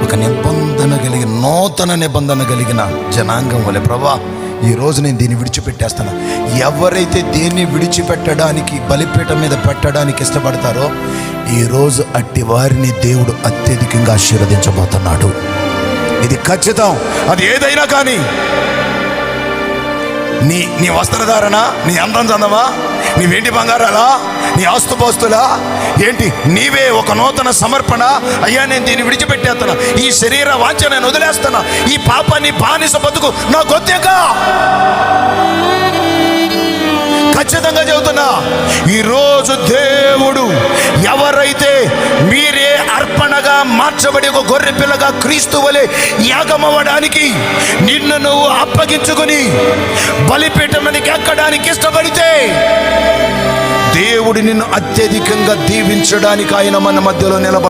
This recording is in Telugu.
ఒక నిబంధన కలిగిన, నూతన నిబంధన కలిగిన జనాంగం వలె ప్రభా ఈరోజు నేను దీన్ని విడిచిపెట్టేస్తాను. ఎవరైతే దీన్ని విడిచిపెట్టడానికి, బలిపీఠం మీద పెట్టడానికి ఇష్టపడతారో ఈరోజు అట్టి వారిని దేవుడు అత్యధికంగా ఆశీర్వదించబోతున్నాడు. ఇది ఖచ్చితం. అది ఏదైనా కానీ, నీ వస్త్రధారణ, నీ అందం చందమా, నీ వెండి బంగారాలా, నీ ఆస్తుపాస్తులా ఏంటి, నీవే ఒక నూతన సమర్పణ. అయ్యా నేను దీన్ని విడిచిపెట్టేస్తున్నా, ఈ శరీర వాంఛ నేను వదిలేస్తున్నా, ఈ పాపాన్ని బానిస బతుకు నా గొత్తెక. ఖచ్చితంగా చెబుతున్నా, ఈరోజు దేవుడు ఎవరైతే మీరే అర్పణగా మార్చబడి ఒక గొర్రె పిల్లగా క్రీస్తు వలె యాగమవ్వడానికి నిన్ను నువ్వు అప్పగించుకుని బలిపీఠం మీదకి ఎక్కడానికి ఇష్టపడితే దేవుడు నిన్ను అత్యధికంగా దీవించడానికి ఆయన మన మధ్యలో నిలబడి